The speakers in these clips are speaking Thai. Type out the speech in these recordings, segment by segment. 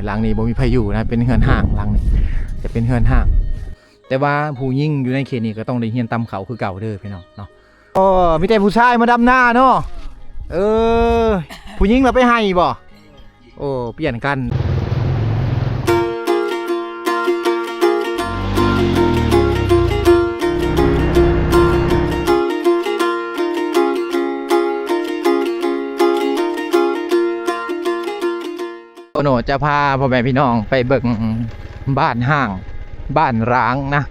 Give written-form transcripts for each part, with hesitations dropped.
หลังนี้บ่มีไผอยู่นะเป็นเฮือนห่างหลังนี้จะเป็นเฮือนห่างแต่ว่าผู้ยิ่งอยู่ในเขตนี้ก็ต้องได้เฮียนตำเขาคือเก่าเด้อพี่น้องเนาะอ๋อมีแต่ผู้ชายมาดำหน้าเนาะผู้ยิ่งเราไปให้บ่โอ้เปลี่ยนกันโอโนจะพาพ่อแม่พี่น้องไปเบิ่งบ้านห้างบ้านร้างนะ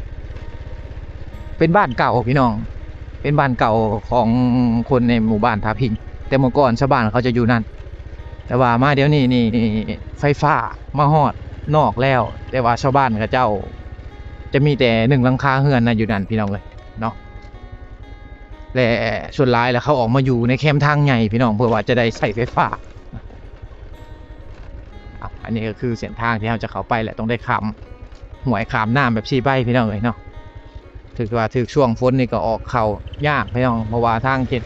เป็นบ้านเก่าพี่น้องเป็นบ้านเก่าของคนในหมู่บ้านทาพิงแต่เมื่อก่อนชาวบ้านเขาจะอยู่นั่นแต่ว่ามาเดี๋ยวนี้นี่ไฟฟ้ามาฮอดนอกแล้วแต่ว่าชาวบ้านเขาเจ้าจะมีแต่หนึ่งหลังคาเฮือนนะอยู่นั่นพี่น้องเลยเนาะและส่วนหลายแล้วเขาออกมาอยู่ในแคมป์ทางใหญ่พี่น้องเพื่อว่าจะได้ใส่ไฟฟ้าอันนี้ก็คือเส้นทางที่เราจะเข้าไปแหละต้องได้ข้ามหวยข้ามน้ำแบบชีใบพี่น้องเลยเนาะถือว่าถือช่วงฝนนี่ก็ออกเขายากพี่น้องเพราะว่าทางเขต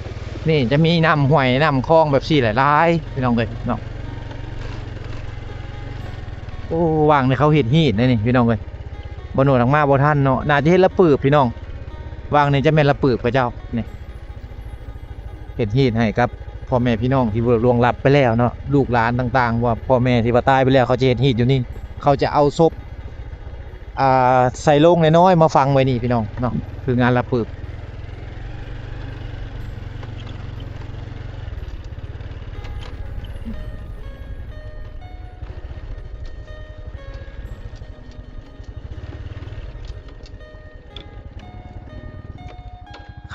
นี่จะมีน้ำห้วยน้ำคลองแบบชีหลายๆพี่น้องเลยเนาะโอ้วางในเขาเห็นหีดนี่พี่น้องเลยบนโหนดออกมาบนท่านเนาะน่าจะเห็นละปืบพี่น้องวางในจะเป็นละปืบพระเจ้าเนี่ยเห็นหีดให้ครับพ่อแม่พี่น้องที่ล่วงลับไปแล้วเนาะลูกหลานต่างๆว่าพ่อแม่ที่ว่าตายไปแล้วเขาจะเห็นหีดอยู่นี่เขาจะเอาศพใส่ลงน้อยๆมาฟังไว้นี่พี่น้องเนาะคืองานละปืบ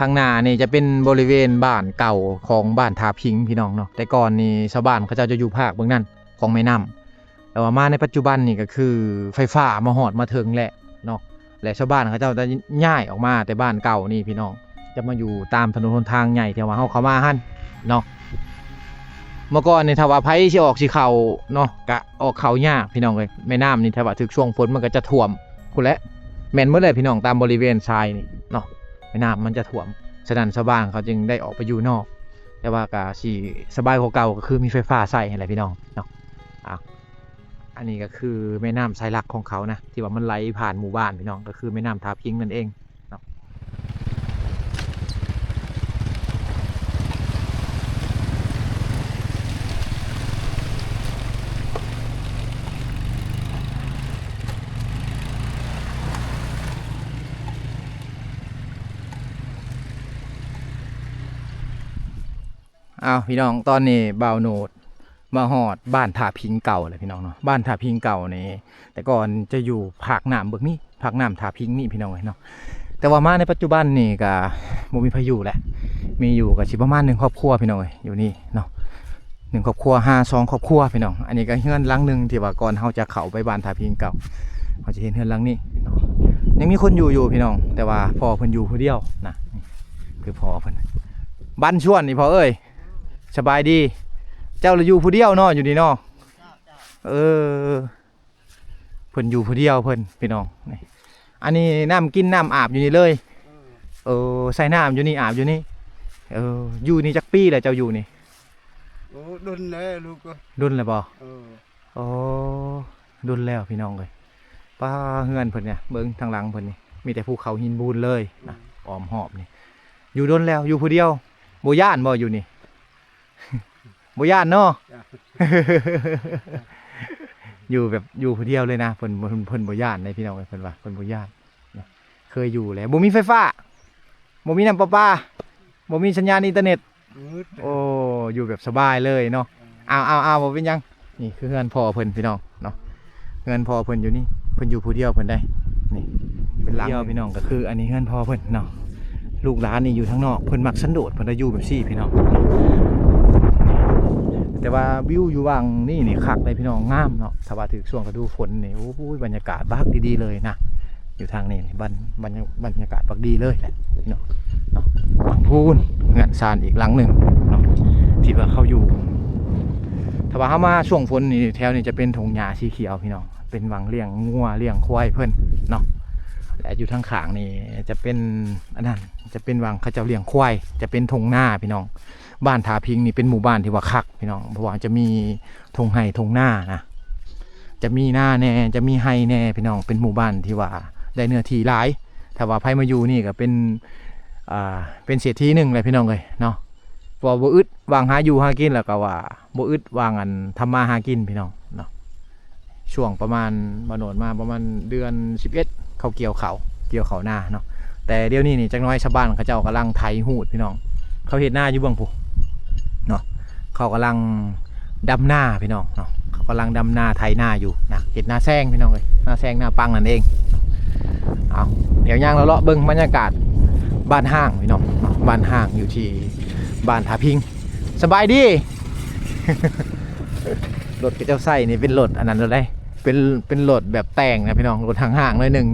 ข้างหน้านี่จะเป็นบริเวณบ้านเก่าของบ้านทาพิงพี่น้องเนาะแต่ก่อนนี่ชาวบ้านเขาจะอยู่ภาคเบื้องนั้นของแม่น้ำแต่ว่ามาในปัจจุบันนี่ก็คือไฟฟ้ามาหอดมาถึงแหละเนาะและชาวบ้านเขาจะย้ายออกมาแต่บ้านเก่านี่พี่น้องจะมาอยู่ตามถนนหนทางใหญ่ที่ว่าเขามาหั่นเนาะเมื่อก่อนนี่ถ้าว่าไผสิออกสิเข้าเนาะกะออกเขายากพี่น้องเลยแม่น้ำนี่ถ้าว่าถึงช่วงฝนมันก็จะท่วมพุ่นแหละแม่นเมื่อไรพี่น้องตามบริเวณชายนี่เนาะแม่น้ำมันจะท่วมฉะนั้นชาวบ้านเขาจึงได้ออกไปอยู่นอกแต่ว่ากะสิสบายกว่าเก่าก็คือมีไฟฟ้าใส่อะไรพี่น้องเนาะอันนี้ก็คือแม่น้ำสายหลักของเขานะที่ว่ามันไหลผ่านหมู่บ้านพี่น้องก็คือแม่น้ำทาพิงนั่นเองเนาะพี่น้องตอนนี้บ่าวโหนดมาฮอดบ้านทาพิงเก่าเลยพี่น้องเนาะบ้านทาพิงเก่านี่แต่ก่อนจะอยู่ภาคน้ำเบิกนี่ภาคน้ำทาพิงนี่พี่น้องเนาะแต่ว่ามาในปัจจุบันนี่ก็บ่มีพายุแหละมีอยู่กับชิประมาณ1 ครอบครัวพี่น้องอยู่นี่เนาะ1 ครอบครัว2 ครอบครัวพี่น้องอันนี้ก็เฮือนหลังนึงที่ว่าก่อนเฮาจะเข้าไปบ้านทาพิงเก่าเขาจะเห็นเฮือนหลังนี้ยังมีคนอยู่พี่น้องแต่ว่าพ่อเพิ่นอยู่ผู้เดียวนะคือพ่อเพิ่นบ้านชวนนี่พ่อเอ้ยสบายดีเจ้าอยู่ผู้เดียวเนาะอยู่นี่เนาะเพิ่นอยู่ผู้เดียวเพิ่นพี่น้องนี่อันนี้น้ำกินน้ำอาบอยู่นี่เลยใส่น้ำอยู่นี่อาบอยู่นี่อยู่นี่จักปีแหละเจ้าอยู่นี่โอ้ดุนแล้วลูกก็ดุนแล้วบ่ดุนแล้วพี่น้องเลยป้าเฮือนเพิ่นเนี่ยเบิ่งทางหลังเพิ่นนี่มีแต่ภูเขาหินปูนเลยนะอ้อมหอบนี่อยู่ดุนแล้วอยู่ผู้เดียวบ่ย่านบ่อยู่นี่บ่ย่านเนาะ อยู่แบบอยู่ผู้เดียวเลยนะเพิ่นบ่ย่านในพี่น้องเพิ่นว่าเพิ่นบ่ย่านเคยอยู่แล้วบ่มีไฟฟ้าบ่มีน้ำประปาบ่มีสัญญาณอินเทอร์เน็ตโอ้อยู่แบบสบายเลยเนาะเอาบ่เป็นยังนี่คือเฮือนพ่อเพิ่นพี่น้องเนาะเฮือนพ่อเพิ่นอยู่นี่เพิ่นอยู่ผู้เดียวเพิ่นได้นี่เป็นหลังพี่น้องก็คืออันนี้เฮือนพ่อเพิ่นเนาะลูกหลานนี่อยู่ทางนอกเพิ่นมักสันโดษเพิ่นอยู่แบบซี่พี่น้องแต่ว่าวิวอยู่ว่างนี่คักเลยพี่น้องงามเนาะถ้าว่าถึงช่วงฤดูฝนนี่โอ้ยบรรยากาศบักดีๆเลยนะอยู่ทางนี้บรรยากาศบักดีเลยแหละเนาะวังพูนงานซานอีกหลังหนึ่งเนาะที่ว่าเขาอยู่ถ้าว่าเขามาช่วงฝนนี่แถวนี้จะเป็นธงหญ้าสีเขียวพี่น้องเป็นวังเลี้ยงงัวเลี้ยงควายเพิ่นเนาะและอยู่ทางข้างนี่จะเป็นอันนั้นจะเป็นวังเขาจะเลี้ยงควายจะเป็นธงหน้าพี่น้องบ้านทาพิงนี่เป็นหมู่บ้านที่ว่าคักพี่น้องเพราะว่าจะมีธงไห่ธงหน้านะ จะมีหน้าแน่จะมีไฮแน่พี่น้องเป็นหมู่บ้านที่ว่าได้เนื้อที่หลายถ้าว่าไผมาอยู่นี่ก็เป็นเศรษฐีหนึ่งเลยพี่น้องเลยเนาะว่าบ่อึดวางหาอยู่หากินแล้วก็ว่าบ่อึดวางอันทำมาหากินพี่น้องเนาะช่วงประมาณบ่โนดมาประมาณเดือน11เขาเกี่ยวเขาหน้าเนาะแต่เดี๋ยวนี้นี่จักน้อยชาวบ้านเขาเจ้ากำลังไถหูดพี่น้องเขาเฮ็ดหน้าอยู่เบื้องผู้เนาะเขากำลังดำหน้าพี่น้องเนาะเขากำลังดำหน้าไถหน้าอยู่นะเฮ็ดหน้าแซงพี่น้องเลยหน้าแซงหน้าปังนั่นเองเอาเดี๋ยวย่างเราเลาะเบิ่งบรรยากาศบ้านห้างพี่น้องบ้านห้างอยู่ที่บ้านทาพิงสบายดี รถกระเจ้าไส้นี่เป็นรถอันนั้นเราได้เป็นรถแบบแต่งนะพี่น้องรถทางห้างหน่อยหนึ่ง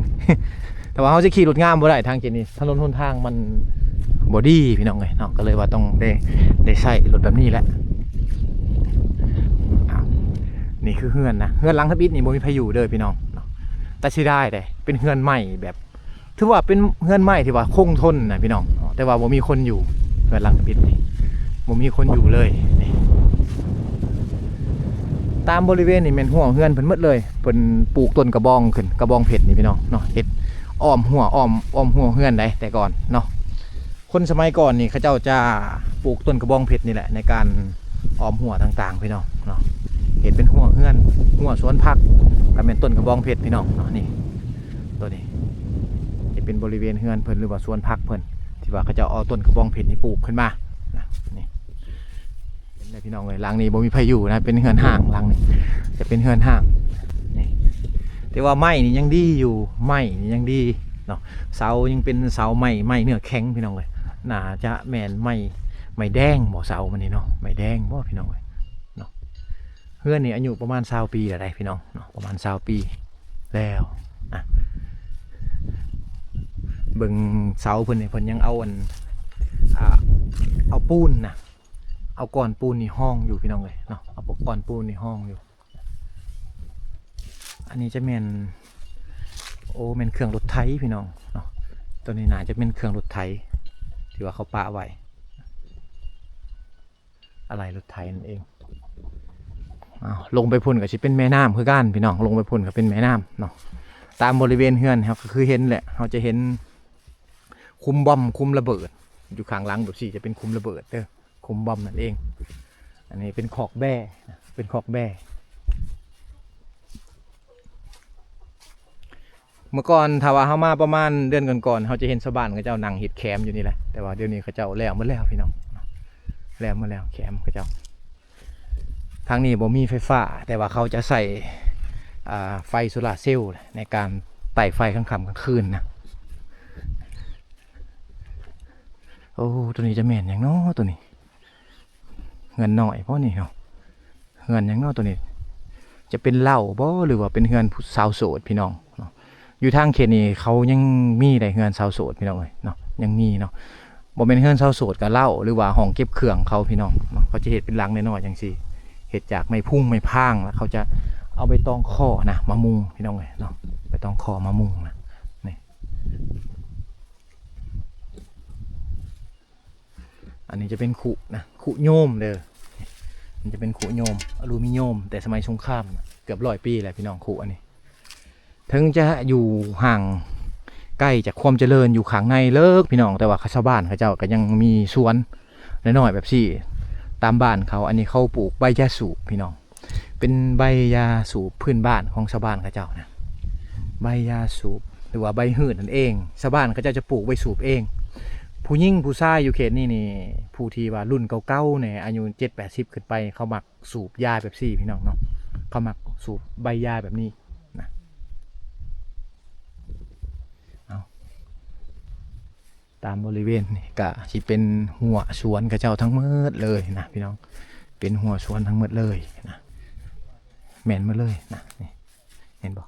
แต่ว่าเขาจะขี่รถงามบ่ได้ทางเจนี้ถนนหนทางมันบอดี้พี่น้องเลยเนาะก็เลยว่าต้องได้ใช้รถแบบนี้แหละนี่คือเฮือนนะเฮือนหลังทับอิฐนี่บ่มีพายุเด้อพี่น้องเนาะแต่สิได้เลยเป็นเฮือนใหม่แบบถือว่าเป็นเฮือนใหม่ที่ว่าคงทนนะพี่น้องแต่ว่าบ่มีคนอยู่เฮือนหลังทับอิฐนี่บ่มีคนอยู่เลยนี่ตามบริเวณนี่เป็นหัวเฮือนเพิ่นหมดเลยเพิ่นปลูกต้นกระบองขึ้นกระบองเพชรนี่พี่น้องเนาะเฮ็ดอ้อมหัวเฮือนได้แต่ก่อนเนาะคนสมัยก่อนนี่เขาเจ้าจะปลูกต้นกระบองเพชรนี่แหละในการอ้อมหัวต่างๆพี่น้องเนาะเห็นเป็นหัวเฮือนหัวสวนผักก็เป็นต้นกระบองเพชรพี่น้องเนาะนี่ตัวนี้จะเป็นบริเวณเฮือนเพิ่นหรือว่าสวนผักเพิ่นที่ว่าเขาจะเอาต้นกระบองเพชรนี่ปลูกขึ้นมานะนี่เห็นเลยพี่น้องเลยหลังนี้บ่มีพายุนะเป็นเฮือนห่างหลังนี้จะเป็นเฮือนห่างนี่แต่ว่าไม้นี่ยังดีอยู่ไม้นี่ยังดีเนาะเสายังเป็นเสาไม้เนื้อแข็งพี่น้องเลยน่าจะแม่นไม้แดงบ่เสามันนี่เนาะไม้แดงบ่พี่น้องเลยเนาะเฮือนนี่อายุประมาณ20 ปีแล้วได้พี่น้องเนาะประมาณ20 ปีแล้วนะเบิ่งเสาเพิ่นนี่เพิ่นยังเอาปูนนะเอาก้อนปูนนี่ห้องอยู่พี่น้องเลยเนาะเอาก้อนปูนนี่ห้องอยู่อันนี้จะเป็นเป็นเครื่องรถไถพี่น้องเนาะตัวนี้น่าจะเป็นเครื่องรถไถที่ว่าเขาปะไว้อะไรรถไถนั่นเองลงไปพุ่นก็จะเป็นแม่น้ำคือกันพี่น้องลงไปพุ่นก็เป็นแม่น้ำเนาะตามบริเวณเฮือนครับก็คือเห็นแหละเราจะเห็นคุมบอมคุมระเบิดอยู่ข้างหลังแบบสี่จะเป็นคุมระเบิดเด้อคุมบอมนั่นเองอันนี้เป็นคอกแบ่เป็นคอกแบ่เมื่อก่อนถ้าว่าเขามาประมาณเดือนก่อนๆเขาจะเห็นชาวบ้านเขาเจ้านั่งเห็ดแคมอยู่นี่แหละแต่ว่าเดี๋ยวนี้เขาเจ้าแล้วหมดแล้วพี่น้องแล้วหมดแล้วแคมเขาเจ้าทางนี้บ่มีไฟฟ้าแต่ว่าเขาจะใส่ไฟโซลาร์เซลล์ในการไต่ไฟกลางค่ำกลางคืนนะโอ้ตัวนี้จะแม่นอย่างน้อตัวนี้เงินหน่อยเพราะนี่เนาะเงินอย่างน้อตัวนี้จะเป็นเหล้าบ่หรือว่าเป็นเงินสาวโสดพี่น้องเนาะอยู่ทางเขตนี้เขายังมีได้เงินสาวโสดพี่น้องเลยเนาะยังมีเนาะบ่เป็นเงินสาวโสดกับเหล้าหรือว่าห้องเก็บเครื่องเขาพี่น้องเขาจะเห็ดเป็นหลังน้อยๆอย่างสี่เห็ดจากไม้พุ่งไม้พางแล้วเขาจะเอาใบตองข้อนะมามุงพี่น้องเลยเนาะใบตองข้อมามุงนะนี่อันนี้จะเป็นขุนะขุโยมเด้อมันจะเป็นขุโยมอลูมิเนียมแต่สมัยสงครามเกือบ100 ปีแหละพี่น้องขุอันนี้ถึงจะอยู่ห่างใกล้จากความเจริญอยู่ข้างในเลิกพี่น้องแต่ว่าชาวบ้านเขาเจ้าก็ยังมีสวนน้อยๆแบบสี่ตามบ้านเขาอันนี้เขาปลูกใบยาสูบพี่น้องเป็นใบยาสูบพื้นบ้านของชาวบ้านเขาเจ้านะใบยาสูบหรือว่าใบหืดนั่นเองชาวบ้านเขาเจ้าจะปลูกใบสูบเองผู้ยิ่งผู้ชายอยู่เขตนี่ผู้ที่ว่ารุ่นเก่าๆเนี่ยอายุ70-80ขึ้นไปเขามักสูบยาแบบสี่พี่น้องเนาะเขามักสูบใบยาแบบนี้นะตามบริเวณนี่ก็ที่เป็นหัวสวนเขาเจ้าทั้งหมดเลยนะพี่น้องเป็นหัวสวนทั้งหมดเลยนะแม่นหมดเลยนะนี่เห็นบ่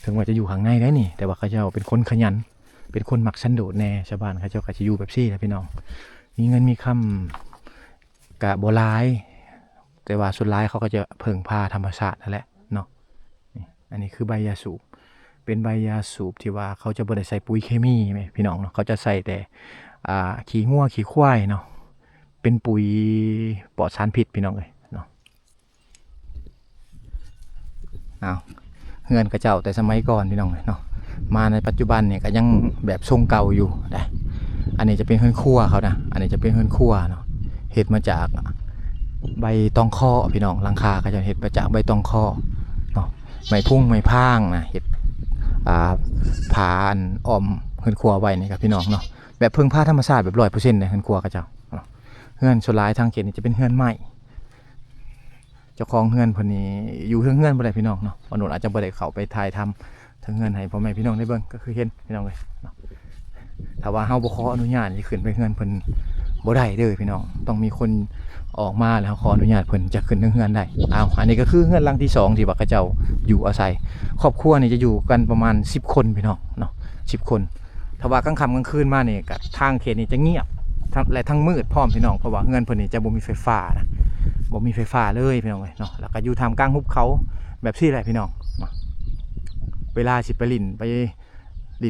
ถึงว่าจะอยู่ข้างในได้นี่แต่ว่าเขาเจ้าเป็นคนขยันเป็นคนมักสันโดษแน่ชาวบ้านเขาเจ้าก็จะอยู่แบบซี่นะพี่น้องมีเงินมีคำกะโบราณแต่ว่าสุดท้ายเขาก็จะเพิ่งพาธรรมชาตินั่นแหละเนาะนี่อันนี้คือใบยาสูบเป็นใบยาสูบที่ว่าเขาจะบ่ได้ใส่ปุ๋ยเคมีไหมพี่น้องเนาะเขาจะใส่แต่ขี้งัวขี้ควายเนาะเป็นปุ๋ยปลอดสารพิษพี่น้องเลยเนาะ เอาเฮือนกระเจ้าแต่สมัยก่อนพี่น้องเนาะมาในปัจจุบันเนี่ยก็ยังแบบทรงเก่าอยู่ได้อันนี้จะเป็นเฮือนครัวเขานะอันนี้จะเป็นเฮือนครัวเนาะเฮ็ดมาจากใบตองข้อพี่น้องหลังคาก็จะเฮ็ดมาจากใบตองข้อเนาะไม้พุ่งไม้พางนะเฮ็ดผาอันอ้อมเฮือนครัวไว้นี่ครับพี่น้องเนาะแบบพึ่งพาธรรมชาติแบบ100%เลยเฮือนครัวกระเจ้าเฮือนส่วนหลายทางเขตนี่จะเป็นเฮือนไม้เจ้าของเฮือนเพิ่นนี่อยู่เฮือนบ่ได้พี่น้องเนาะมนุษย์อาจจะบ่ได้เข้าไปถ่ายทำทั้งเฮือนให้พ่อแม่พี่น้องได้เบิ่งก็คือเห็นพี่น้องเลยเนาะถ้าว่าเฮาบ่ขออนุญาตสิขึ้นไปเฮือนเพิ่นบ่ได้เด้อพี่น้องต้องมีคนออกมาแล้วขออนุญาตเพิ่นจะขึ้นเฮือนได้อันนี้ก็คือเฮือนหลังที่2ที่ว่าเขาเจ้าอยู่อาศัยครอบครัวนี่จะอยู่กันประมาณ10คนพี่น้องเนาะ10คนถ้าว่ากลางค่ำกลางคืนมานี่ก็ทางเขตนี่จะเงียบและทั้งมืดพร้อมพี่น้องเพราะว่าเฮือนเพิ่นนี่จะบ่มีไฟฟ้านะบ่มีไฟฟ้าเลยพี่น้องเอ้ยเนาะแล้วก็อยู่ท่ามกลางหุบเขาแบบซี่แหละพี่น้องเนาะเวลาสิไปลิ้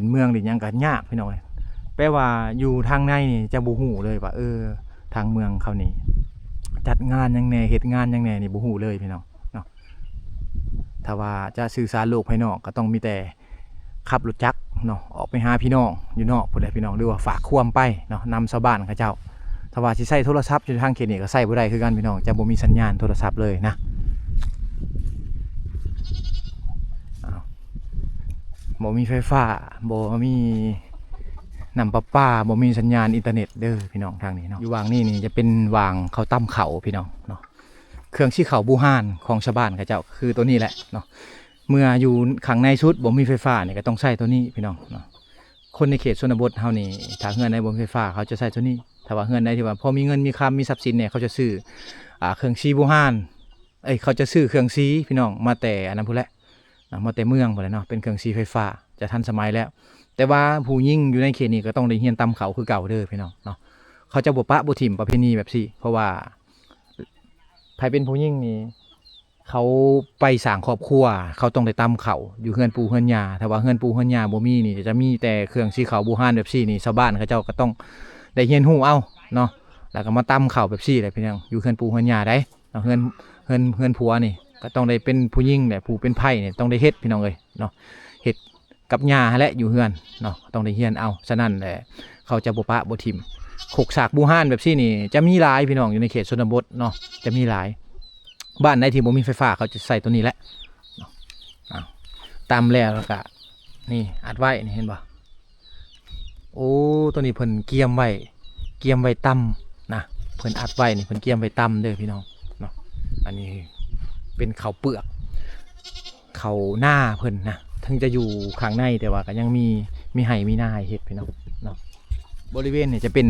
นเมืองลิ้นหยังก็ยากพี่น้องเอ้ยแปลว่าอยู่ทางในนี่จะบ่ฮู้เลยว่าทางเมืองเขานี่จัดงานหยังแหน่เฮ็ดงานหยังแหน่นี่บ่ฮู้เลยพี่น้องเนาะถ้าว่าจะสื่อสารโลกภายนอกก็ต้องมีแต่ขับรถจักรเนาะออกไปหาพี่น้องอยู่นอกพุ่นแหละพี่น้องหรือว่าฝากความไปเนาะนำชาวบ้านเขาเจ้าถ้าว่าสิใช้โทรศัพท์อยู่ทางเขตนี้ก็ใช้บ่ได้คือกันพี่น้องจะบ่มีสัญญาณโทรศัพท์เลยนะบ่มีไฟฟ้าบ่มีน้ำประปาบ่มีสัญญาณอินเทอร์เน็ตเด้อพี่น้องทางนี้เนาะอยู่วางนี่จะเป็นวางเขาตั้มเขาพี่น้องเนาะเครื่องชี้เขาบูฮานของชาวบ้านเขาเจ้าคือตัวนี้แหละเนาะเมื่ออยู่ข้างในชุดบ่มีไฟฟ้าเนี่ยก็ต้องใช้ตัวนี้พี่น้องเนาะคนในเขตชนบทเฮานี่ถ้าเฮือนในบ่มีไฟฟ้าเขาจะใช้ตัวนี้ถ้าว่าเฮือนใดที่ว่าพอมีเงินมีคำมีทรัพย์สินเนี่ยเขาจะซื้อเครื่องชี้บูฮานเขาจะซื้อเครื่องชี้พี่น้องมาแต่อันนั้นพุ่นแหละมาแต่เมืองพุ่นแหละเนาะเป็นเครื่องชี้ไฟฟ้าจะทันสมัยแล้วแต่ว่าผู้ยิ่งอยู่ในเขตนี้ก็ต้องได้เฮียนตำเขาคือเก่าเด้อพี่น้องเนาะเขาจะบ่ปะบ่ถิ่มประเพณีแบบซี่เพราะว่าใครเป็นผู้ยิ่งนี่เขาไปสร้างครอบครัวเขาต้องได้ตำเขาอยู่เฮือนปู่เฮือนย่าถ้าว่าเฮือนปู่เฮือนย่าบ่มีนี่จะมีแต่เครื่องชี้เขาบูฮานแบบซี่นี่ชาวบ้านเขาเจ้าก็ต้องได้เฮียนฮู้เอาเนาะแล้วก็มาตำเขาแบบซี่แหละพี่น้องอยู่เฮือนปู่เฮือนย่าได้เนาะเฮือนผัวนี่ก็ต้องได้เป็นผู้ยิ่งแหละผู้เป็นไผ่นี่ต้องได้เฮ็ดพี่น้องเอ้ยเนาะเฮ็ดกับย่าและอยู่เฮือนเนาะต้องได้เฮียนเอาฉะนั้นแหละเขาจะบ่ปะบ่ถิ่มขกสากบูฮานแบบซี่นี่จะมีหลายพี่น้องอยู่ในเขตชนบทเนาะจะมีหลายบ้านไหนที่บ่มีไฟฟ้าเขาจะใส่ตัวนี้แหละตามแล้วก็นี่อัดไว้นี่เห็นบ่โอ้ตัวนี้เพิ่นเกียมไว้ต่ำนะเพิ่นอัดไว้นี่เพิ่นเกียมไว้ต่ำเด้อพี่น้องเนาะอันนี้เป็นข้าวเปลือกข้าวหน้าเพิ่นนะถึงจะอยู่ข้างในแต่ว่าก็ยังมีไห่มีหน้าให้เฮ็ดพี่น้องเนาะบริเวณนี่จะเป็น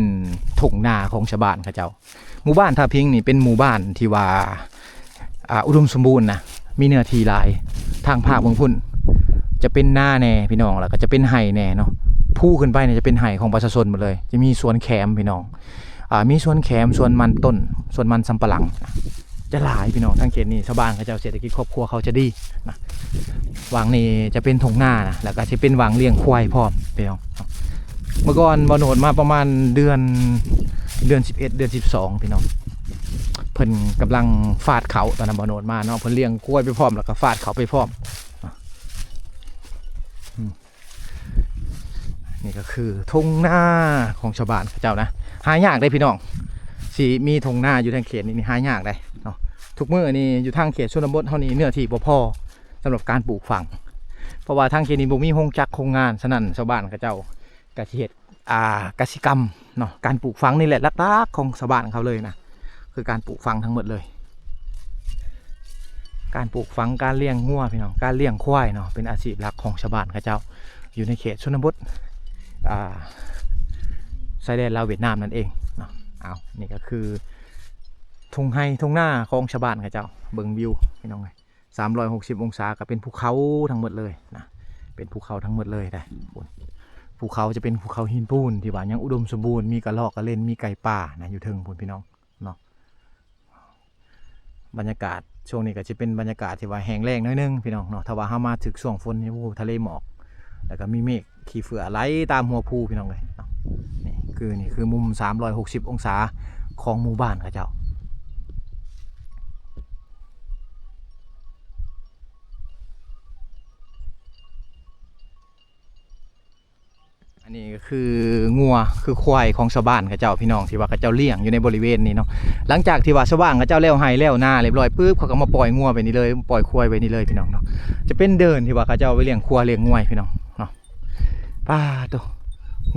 ทุ่งนาของชาวบ้านเขาเจ้าหมู่บ้านท่าพิงนี่เป็นหมู่บ้านที่ว่าอุดมสมบูรณ์นะมีเนื้อที่หลายทางภาคเมืองพุ่นจะเป็นหน้าแน่พี่น้องแล้วก็จะเป็นไห่แน่เนาะผู้ขึ้นไปเนี่ยจะเป็นไห่ของประชาชนหมดเลยจะมีสวนแคมพี่น้องมีสวนแคมสวนมันต้นสวนมันสำปะหลังจะหลายพี่น้องทางเขตนี้ชาวบ้านเขาเจ้าเศรษฐกิจครอบครัวเขาจะดีนะวางนี่จะเป็นทงหน้านะแล้วก็จะเป็นวางเลี้ยงควายพร้อมพี่น้องเมื่อก่อนบ่โหนดมาประมาณเดือน11เดือน12พี่น้องเพิ่นกำลังฟาดเขาตอนนั้นบ่โหนดมาเนาะเพิ่นเลี้ยงควายไปพร้อมแล้วก็ฟาดเขาไปพร้อมนี่ก็คือทงหน้าของชาวบ้านเขาเจ้านะหายากได้พี่น้องสิมีทงหน้าอยู่ทางเขตนี่หายากได้เนาะทุกมื้อนี่อยู่ทางเขตชนบทเท่านี้เนื้อที่บ่พอสำหรับการปลูกฝังเพราะว่าทางเขตนี้บ่มีโรงจักรโรงงานฉะนั้นชาวบ้านเขาเจ้ากสิเฮ็ดกสิกรรมเนาะการปลูกฝังนี่แหละหลักๆของชาวบ้านเขาเลยนะคือการปลูกฝังทั้งหมดเลยการปลูกฝังการเลี้ยงงัวพี่น้องการเลี้ยงควายเนาะเป็นอาชีพหลักของชาวบ้านเขาเจ้าอยู่ในเขตชนบทชายแดนลาวเวียดนามนั่นเองเนาะนี่ก็คือทุ่งไร่ทุ่งนาของชาวบ้านเขาเจ้าเบิ่งวิวพี่น้องเลย360องศาก็เป็นภูเขาทั้งหมดเลยนะเป็นภูเขาทั้งหมดเลยได้ภูเขาจะเป็นภูเขาหินปูนที่ว่ายังอุดมสมบูรณ์มีกระรอกกระเล่นมีไก่ป่านะอยู่เทิงพี่น้องเนาะบรรยากาศช่วงนี้ก็จะเป็นบรรยากาศที่ว่าแห้งแล้งน้อยนึงพี่น้องเนาะถ้าว่าเฮามาถึงช่วงฝนนี่ทะเลหมอกแล้วก็มีเมฆขี้เฟื่อไหลตามหัวภูพี่น้องเลยนี่คือมุม360องศาของหมู่บ้านเขาเจ้า นนี้ก็คืองัวคือควายของชาวบ้านเขาเจ้าพี่น้องที่ว่าเขาเจ้าเลี้ยงอยู่ในบริเวณนี้เนาะหลังจากที่ว่าชาวบ้านเขาเจ้าแล้วไห้แล้วนาเรียบร้อยปุ๊บเขาก็มาปล่อยงัวไปนี่เลยปล่อยควายไปนี่เลยพี่น้องเนาะจะเป็นเดินที่ว่าเขาเจ้าไปเลี้ยงควายเลี้ยงงัวพี่น้องเนาะป้าตัว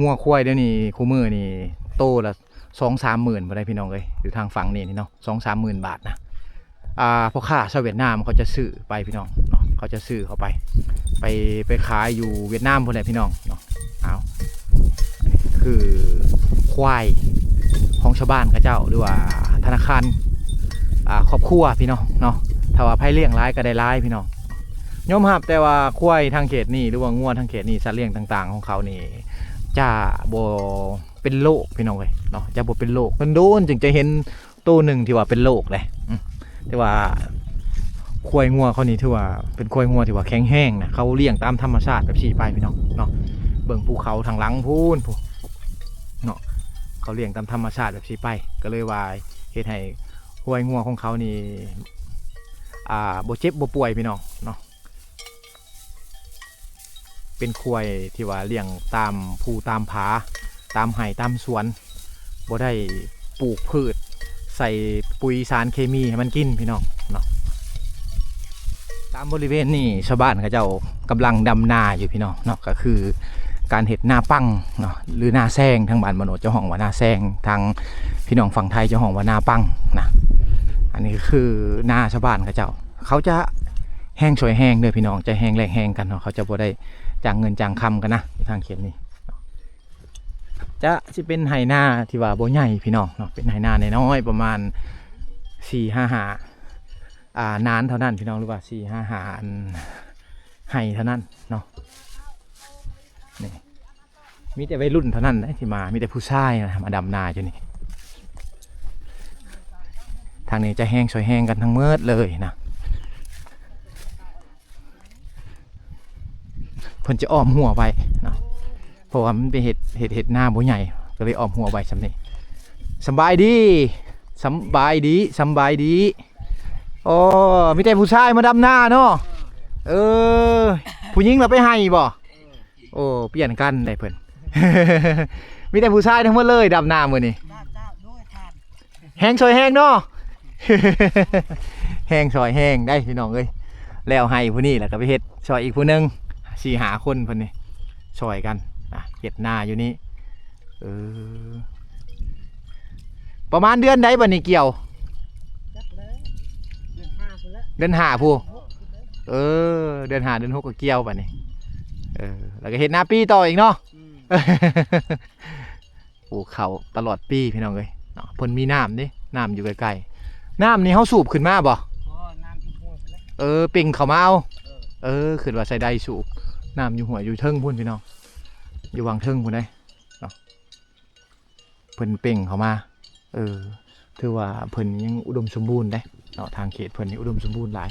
งัวควายเดี๋ยวนี้คู่มือนี่โตละ2-3 หมื่นบ่ได้พี่น้องเลยอยู่ทางฝั่งนี้เนาะ2-3 หมื่นบาทนะพ่อค้าชาวเวียดนามเขาจะซื้อไปพี่น้องเนาะเขาจะซื้อเขาไปขายอยู่เวียดนามพวกนี้พี่น้องเนาะเอาคือควายของชาวบ้านเขาเจ้าหรือว่าธนาคารครอบครัวพี่น้องเนาะถ้าว่าไผ่เลี้ยงร้ายก็ได้ร้ายพี่น้องยอมรับแต่ว่าควายทางเขตนี่หรือว่างัวทางเขตนี่สัตว์เลี้ยงต่างๆของเขานี่จะบ่เป็นโรคพี่น้องเลยเนาะจะบ่เป็นโรคมันโดนจึงจะเห็นตัวหนึ่งที่ว่าเป็นโรคเลยแต่ว่าควายงัวเขานี่ถือว่าเป็นควายงัวที่ว่าแข็งแห้งนะเขาเลี้ยงตามธรรมชาติแบบสี่ไปพี่น้องเนาะเบิ่งภูเขาทางหลังพูนเนาะเขาเลี้ยงตามธรรมชาติแบบสี่ไปก็เลยว่าเฮ็ดให้ควายงัวของเขานี่บ่เจ็บบ่ป่วยพี่น้องเนาะเป็นควายที่ว่าเลี้ยงตามภูตามผาตามไห่ตามสวนบ่ได้ปลูกพืชใส่ปุ๋ยสารเคมีให้มันกินพี่น้องเนาะตามบริเวณนี่ชาวบ้านเขาเจ้ากำลังดำนาอยู่พี่น้องเนาะก็คือการเห็ดนาปังเนาะหรือนาแซงทางบ้านมโนเจ้าห้องว่านาแซงทางพี่น้องฝั่งไทยเจ้าห้องว่านาปังนะอันนี้คือนาชาวบ้านเขาจะแห้งสวยแห้งด้วยพี่น้องจะแห้งแรงแห้งกันเนาะเขาจะบ่ได้จ้างเงินจ้างคำกันนะทางเขียนนี่จะเป็นไหนาที่ว่าบ่ใหญ่พี่น้องเนาะเป็นไหนาน้อยประมาณ4-5 หานานเท่านั้นพี่น้องหรือว่า4-5 หาไหเท่านั้นเนาะนี่มีแต่วัยรุ่นเท่านั้นนะที่มามีแต่ผู้ชายนะมาดำนาอยู่นี่ทางนี้จะแห้งสวยแห้งกันทั้งเมื่อเลยนะเพิ่นจะอ้อมหัวไปเนาะเพราะว่ามันเป็นเห็ดหน้าบ่ใหญ่ก็เลยอ้อมหัวไปสำนี้สบายดีโอ้มีแต่ผู้ชายมาดำหน้าเนาะผู้หญิงเราไปให้บ่โอ้เปลี่ยนกันได้เพิ่น มีแต่ผู้ชายทั้งหมดเลยดำหน้ามื้อนี้แห้งซอยแห้งเนาะ แห้งซอยแห้งได้พี่น้องเอ้ยแล้วให้ผู้นี้แล้วก็ไปเฮ็ดซอยอีกผู้นึง4-5 คนเพิ่นนี่ซอยกันเฮ็ดหน้าอยู่นี่ประมาณเดือนใดบัดนี้เกี่ยวเดือน 5ผู้เดือน 5 เดือน 6ก็เกี่ยวบัดนี้แล้วก็เฮ็ดหน้าปีต่ออีกเนาะปลูกเขาตลอดปีพี่น้องเอ้ยเนาะเพิ่นมีน้ำนี่น้ำอยู่ใกล้ๆน้ำนี่เฮาสูบขึ้นมาบ่เป่งเข้ามาเอาขึ้นว่าใส่ได้สูบน้ำอยู่หัวอยู่เทิงพุ่นพี่น้องอยู่วางเทิงพุ่นได้เนาะเพิ่นเป่งเข้ามาถือว่าเพิ่นยังอุดมสมบูรณ์ได้เนาะทางเขตเพิ่นนี่อุดมสมบูรณ์หลาย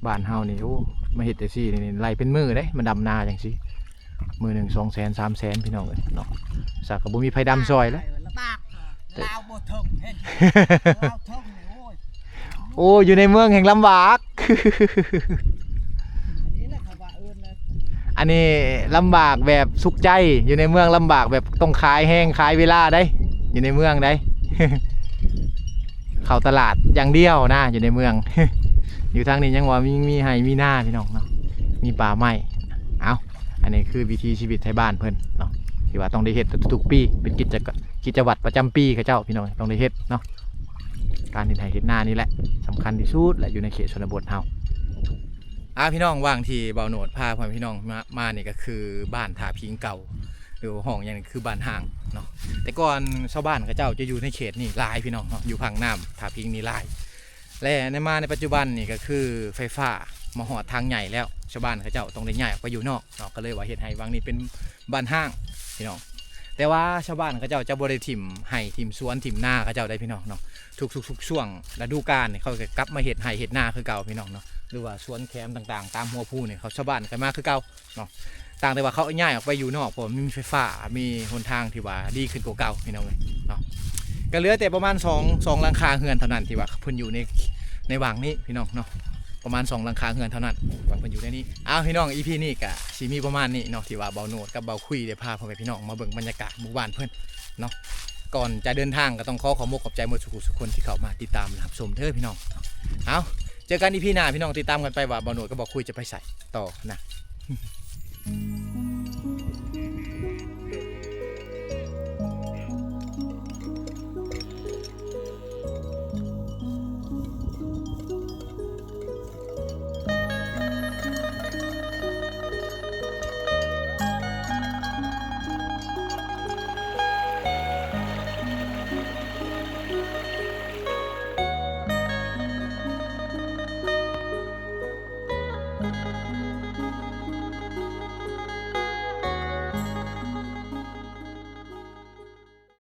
บ้านเฮานี่โอ้มาเฮ็ดแต่ซี่นี่ไล่เป็นมือได้มันดำนาจังซี่มือหนึ่ง200,000-300,000พี่น้องเลยเนาะสักก็บ่มีไผดำซอยแล้วโอ้อยู่ในเมืองแห่งลำบากอันนี้ลำบากแบบสุขใจอยู่ในเมืองลำบากแบบต้องขายแห้งขายเวลาได้อยู่ในเมืองได้ เข้าตลาดอย่างเดียวนะอยู่ในเมือง อยู่ทางนี้ยังว่ามีไห่มีหน้าพี่น้องเนาะมีป่าไม้อันนี้คือวิถีชีวิตไทยบ้านเพิ่นเนาะที่ว่าต้องได้เฮ็ดทุกๆปีเป็นกิจวัตรประจำปีเขาเจ้าพี่น้องต้องได้เฮ็ดเนาะการที่ไทยเฮ็ดหน้านี่แหละสำคัญที่สุดและอยู่ในเขตชนบทเฮาพี่น้องว่างที่เบาโหนดพาพ่อพี่น้องมานี่ก็คือบ้านท่าพิงเก่าหรือห้องอย่างนี้คือบ้านห่างเนาะแต่ก่อนชาวบ้านเขาเจ้าจะอยู่ในเขตนี่หลายพี่น้องเนาะอยู่พังน้ำท่าพิงนี่หลายและในปัจจุบันนี่ก็คือไฟฟ้ามาหอดทางใหญ่แล้วชาวบ้านเขาเจ้าต้องได้ย้ายออกไปอยู่นอกเนาะก็เลยว่าเฮ็ดให้วังนี้เป็นบ้านห้างพี่น้องแต่ว่าชาวบ้านเขาเจ้าจะบ่ได้ถิ่มให้ถิ่มสวนถิ่มนาเขาเจ้าได้พี่น้องเนาะทุกช่วงฤดูกาลนี่เขาจะกลับมาเฮ็ดให้เฮ็ดนาคือเก่าพี่น้องเนาะหรือว่าสวนแคมต่างๆตามหัวผู้นี่เขาชาวบ้านกันมาคือเก่าเนาะต่างแต่ว่าเขาย้ายออกไปอยู่นอกเพราะมีไฟฟ้ามีหนทางที่ว่าดีขึ้นกว่าเก่าพี่น้องเลยเนาะก็เหลือแต่ประมาณ2หลังคาเรือนเท่านั้นที่ว่าเพิ่นอยู่ในวังนี้พี่น้องเนาะ ประมาณ2หลังคาเรือนเท่านั้นว่าเพิ่นอยู่ในนี้อ้าวพี่น้อง EP นี้ก็สิมีประมาณนี้เนาะที่ว่าเบาโนดกับเบาคุยได้พาพ่อแม่พี่น้องมาเบิ่งบรรยากาศหมู่บ้านเพิ่นเนาะก่อนจะเดินทางก็ต้องขอมกขอบใจหมดทุกคนที่เข้ามาติดตามรับชมเด้อพี่น้องเอาเจอกัน EP หน้าพี่น้องติดตามกันไปว่าเบาโนดกับเบาคุยจะไปใส่ต่อนะ